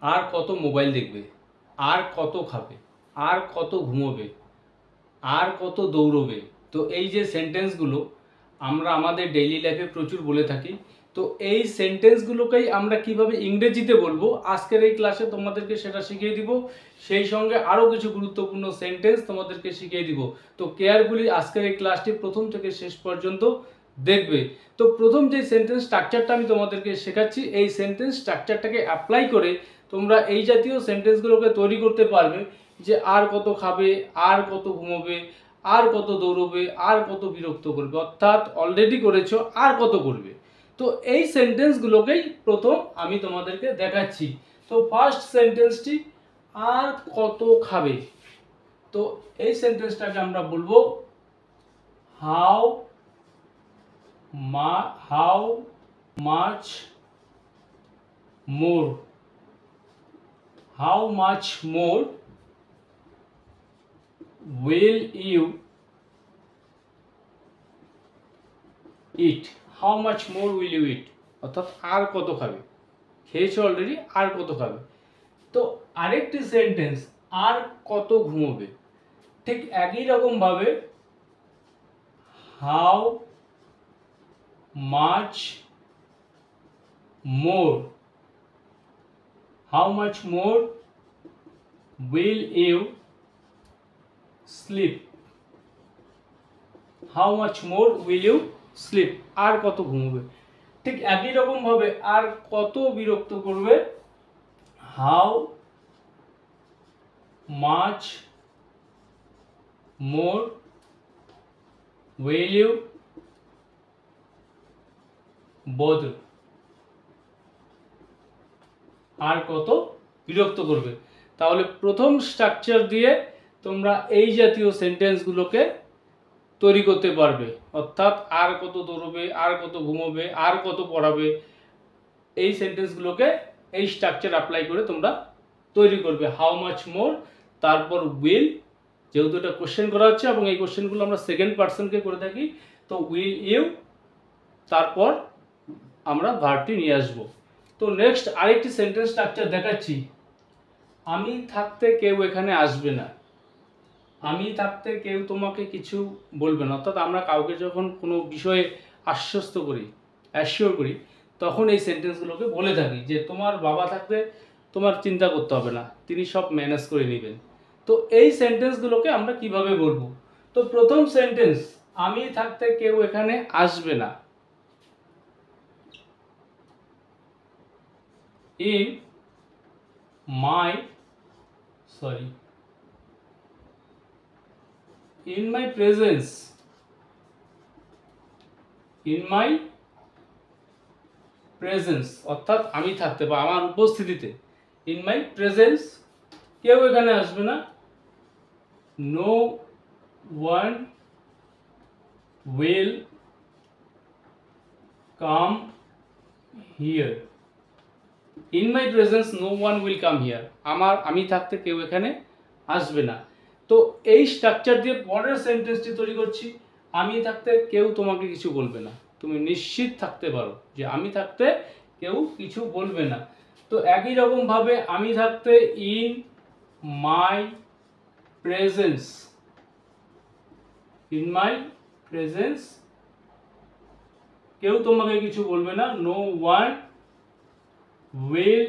আর কত মোবাইল দেখবে, আর কত খাবে, আর কত ঘুমোবে, আর কত দৌড়বে। তো এই যে সেন্টেন্সগুলো আমরা আমাদের ডেইলি লাইফে প্রচুর বলে থাকি। তো এই সেন্টেন্সগুলোকেই আমরা কিভাবে ইংরেজিতে বলবো আজকের এই ক্লাসে তোমাদেরকে সেটা শিখিয়ে দিব। সেই সঙ্গে আরও কিছু গুরুত্বপূর্ণ সেন্টেন্স তোমাদেরকে শিখিয়ে দিব। তো কেয়ারফুলি আজকের এই ক্লাসটি প্রথম থেকে শেষ পর্যন্ত দেখবে। তো প্রথম যে সেন্টেন্স স্ট্রাকচারটা আমি তোমাদেরকে শেখাচ্ছি, এই সেন্টেন্স স্ট্রাকচারটাকে অ্যাপ্লাই করে তোমরা এই জাতীয় সেন্টেন্সগুলোকে তৈরি করতে পারবে যে আর কত খাবে, আর কত ঘুমোবে, আর কত দৌড়বে, আর কত বিরক্ত করবে, অর্থাৎ অলরেডি করেছো আর কত করবে। তো এই সেন্টেন্সগুলোকেই প্রথম আমি তোমাদেরকে দেখাচ্ছি। তো ফার্স্ট সেন্টেন্সটি আর কত খাবে। তো এই সেন্টেন্সটাকে আমরা বলবো how much more, how much more will you eat, how much more will you eat, অর্থাৎ আর কত খাবে, খেয়েছো অলরেডি আর কত খাবে। তো আরেকটি সেন্টেন্স আর কত ঘুমোবে, ঠিক একই রকম ভাবে how much more, how much more will you sleep, how much more will you sleep, আর কত ঘুমোবে। ঠিক একই রকম ভাবে আর কত বিরক্ত করবে, how much more will you bother, আর কত বিরক্ত করবে। তাহলে প্রথম স্ট্রাকচার দিয়ে তোমরা এই জাতীয় সেন্টেন্সগুলোকে তৈরি করতে পারবে, অর্থাৎ আর কত দৌড়বে, আর কত ঘুমোবে, আর কত পড়াবে। এই সেন্টেন্সগুলোকে এই স্ট্রাকচার অ্যাপ্লাই করে তোমরা তৈরি করবে। হাউ মাচ মোর, তারপর উইল, যেহেতু এটা কোশ্চেন করা হচ্ছে এবং এই কোশ্চেনগুলো আমরা সেকেন্ড পার্সনকে করে থাকি, তো উইল ইউ, তারপর আমরা ভার্বটি নিয়ে আসবো। তো নেক্সট আরেকটি সেন্টেন্স স্ট্রাকচার দেখাচ্ছি, আমি থাকতে কেউ এখানে আসবে না, আমি থাকতে কেউ তোমাকে কিছু বলবে না। অর্থাৎ আমরা কাউকে যখন কোনো বিষয়ে আশ্বস্ত করি, অ্যাসিওর করি, তখন এই সেন্টেন্সগুলোকে বলে থাকি যে তোমার বাবা থাকতে তোমার চিন্তা করতে হবে না, তিনি সব ম্যানেজ করে নেবেন। তো এই সেন্টেন্সগুলোকে আমরা কিভাবে বলবো। তো প্রথম সেন্টেন্স, আমি থাকতে কেউ এখানে আসবে না, in my in my presence, in my presence, অর্থাৎ আমি থাকতে বা আমার উপস্থিতিতে, in my presence কেউ এখানে আসবে না, no one will come here, in my presence no one will come here, আমি থাকতে কেউ এখানে আসবে না। তো এই স্ট্রাকচার দিয়ে পরের সেন্টেন্সটি তৈরি করছি, আমি থাকতে কেউ তোমাকে কিছু বলবে না, তুমি নিশ্চিত থাকতে পারো যে আমি থাকতে কেউ কিছু বলবে না। তো একই রকম ভাবে আমি থাকতে in my presence, in my presence কেউ তোমাকে কিছু বলবে না, no one will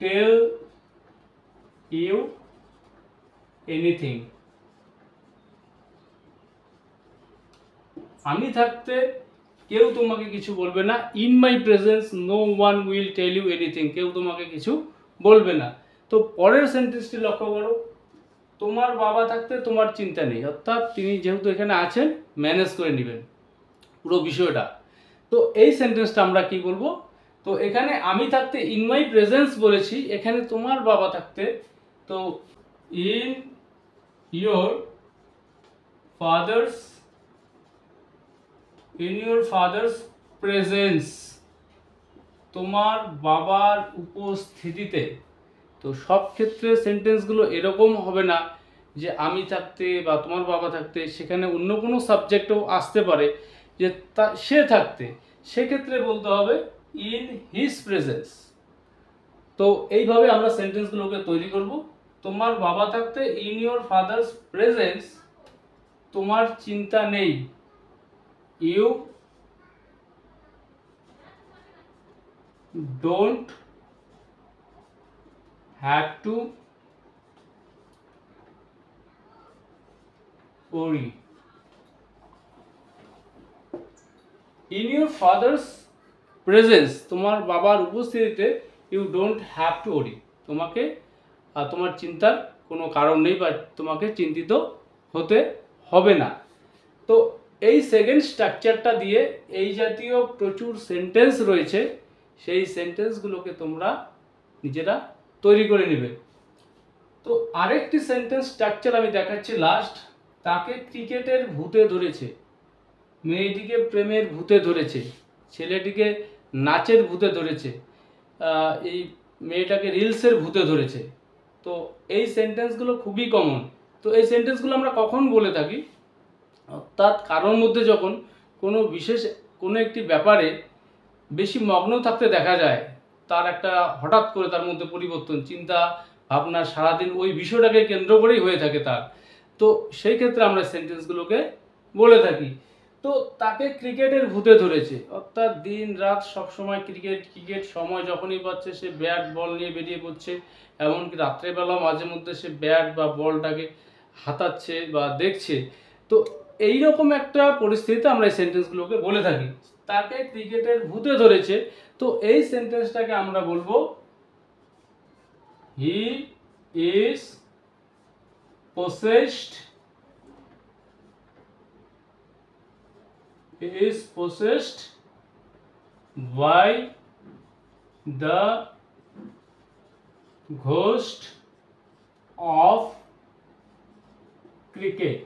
tell you anything, আমি থাকতে কেউ তোমাকে কিছু বলবে না, in my presence no one will tell you anything, কেউ তোমাকে কিছু বলবে না। তো পরের সেন্টেন্সটি লক্ষ্য করো, তোমার বাবা থাকতে তোমার চিন্তা নেই, অর্থাৎ তিনি যেহেতু এখানে আছেন ম্যানেজ করে নেবেন পুরো বিষয়টা। তো এই সেন্টেন্সটা আমরা কি বলবো। তো এখানে আমি থাকতে ইন মাই প্রেজেন্স বলেছি, এখানে তোমার বাবা থাকতে, তো ইন your father's presence, তোমার বাবার উপস্থিতিতে। তো সব ক্ষেত্রে সেন্টেন্সগুলো এরকম হবে না যে আমি থাকতে বা তোমার বাবা থাকতে, সেখানে অন্য কোনো সাবজেক্টও আসতে পারে যে সে থাকতে, সেক্ষেত্রে বলতে হবে ইন হিজ প্রেজেন্স, তো এইভাবে আমরা সেন্টেন্সগুলোকে তৈরি করব। তোমার বাবা থাকতে ইন ইউর ফাদার্স প্রেজেন্স তোমার চিন্তা নেই, you don't have to worry. In your father's presence তোমার বাবার উপস্থিতিতে ইউ ডোন্ট হ্যাভ টু ওরি, তোমাকে তোমার চিন্তার কোনো কারণ নেই বা তোমাকে চিন্তিত হতে হবে না। তো এই সেকেন্ড স্ট্রাকচারটা দিয়ে এই জাতীয় প্রচুর সেন্টেন্স রয়েছে, সেই সেন্টেন্সগুলোকে তোমরা নিজেরা তৈরি করে নেবে। তো আরেকটি সেন্টেন্স স্ট্রাকচার আমি দেখাচ্ছি লাস্ট। তাকে ক্রিকেটের ভূতে ধরেছে, মেয়েটিকে প্রেমের ভূতে ধরেছে, ছেলেটিকে নাচের ভূতে ধরেছে, এই মেয়েটাকে রিলসের ভূতে ধরেছে। তো এই সেন্টেন্সগুলো খুবই কমন। তো এই সেন্টেন্সগুলো আমরা কখন বলে থাকি, অর্থাৎ কারোর মধ্যে যখন কোনো একটি ব্যাপারে বেশি মগ্ন থাকতে দেখা যায়, তার একটা হঠাৎ করে তার মধ্যে পরিবর্তন, চিন্তা ভাবনা সারাদিন ওই বিষয়টাকে কেন্দ্র করেই হয়ে থাকে তার। তো সেই ক্ষেত্রে আমরা সেন্টেন্সগুলোকে বলে থাকি। তো তাকে ক্রিকেটের ভূতে ধরেছে, অর্থাৎ দিন রাত সবসময় ক্রিকেট সময় যখনই পাচ্ছে সে ব্যাট বল নিয়ে বেরিয়ে পড়ছে, এমনকি রাত্রেবেলা মাঝে মধ্যে সে ব্যাট বা বলটাকে হাতাচ্ছে বা দেখছে। তো এইরকম একটা পরিস্থিতিতে আমরা এই সেন্টেন্সগুলোকে বলে থাকি, তাকে ক্রিকেটের ভূতে ধরেছে। তো এই সেন্টেন্সটাকে আমরা বলবো হি is possessed by the ghost of cricket.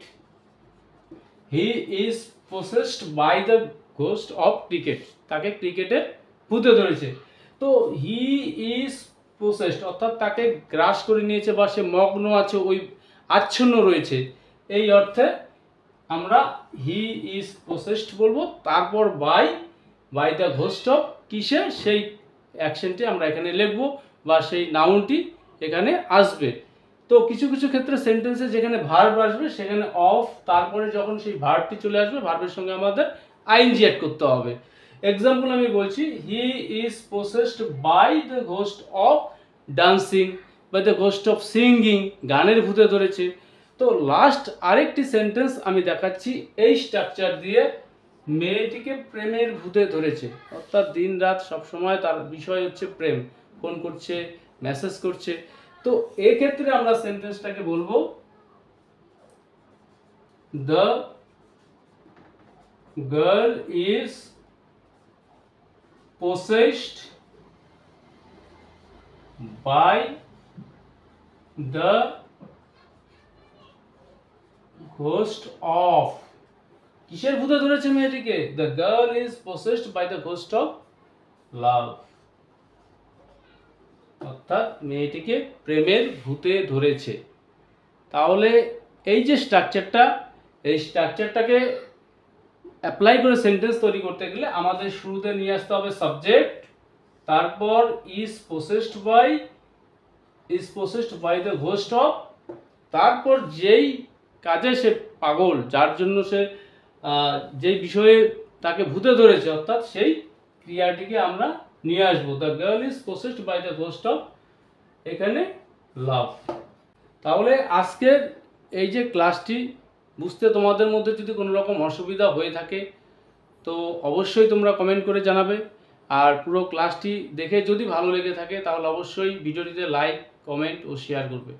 He is possessed by the ghost of cricket. তাকে ক্রিকেটের ভূতে ধরেছে। তো হি ইজ possessed অর্থাৎ তাকে গ্রাস করে নিয়েছে বা সে মগ্ন আছে, ওই আচ্ছন্ন রয়েছে, এই অর্থে আমরা হি ইজ possessed বলবো। তারপর বাই দ্য ঘোস্ট অফ কিসে, সেই অ্যাকশনটি আমরা এখানে লিখবো বা সেই নাউনটি এখানে আসবে। তো কিছু কিছু ক্ষেত্রে সেন্টেন্সে যেখানে ভার্ব আসবে সেখানে অফ, তারপরে যখন সেই ভার্বটি চলে আসবে ভার্বের সঙ্গে আমাদের আইএনজি অ্যাড করতে হবে। এক্সাম্পল আমি বলছি, he is possessed by the ghost of dancing, by the ghost of singing, গানের ভূতে ধরেছে। তো লাস্ট আরেকটি সেন্টেন্স আমি দেখাচ্ছি এই স্ট্রাকচার দিয়ে, মেয়েটিকে প্রেমের ভূতে ধরেছে, অর্থাৎ দিন রাত সবসময় তার বিষয় হচ্ছে প্রেম, ফোন করছে, মেসেজ করছে। তো এক্ষেত্রে আমরা সেন্টেন্সটাকে বলবো the girl is possessed by the ghost of, কিসের ভূতে ধরেছে মেয়েটিকে, the girl is possessed by the ghost of love, অর্থাৎ মেয়েটিকে প্রেমের ভূতে ধরেছে। তাহলে এই যে স্ট্রাকচারটা, এই স্ট্রাকচারটাকে অ্যাপ্লাই করে সেন্টেন্স তৈরি করতে গেলে আমাদের শুরুতে নিয়ে আসতে হবে সাবজেক্ট, তারপর is possessed by the ghost of, তারপর যেই কাজে সে পাগল, যার জন্য সে যেই বিষয়ে তাকে ভূতে ধরেছে, অর্থাৎ সেই ক্রিয়াটিকে আমরা নিয়ে আসবো, the girl is possessed by the ghost of এখানে লাভ। তাহলে আজকের এই যে ক্লাসটি বুঝতে তোমাদের মধ্যে যদি কোনো রকম অসুবিধা হয়ে থাকে তো অবশ্যই তোমরা কমেন্ট করে জানাবে। আর পুরো ক্লাসটি দেখে যদি ভালো লেগে থাকে তাহলে অবশ্যই ভিডিওটিতে লাইক, কমেন্ট ও শেয়ার করবে।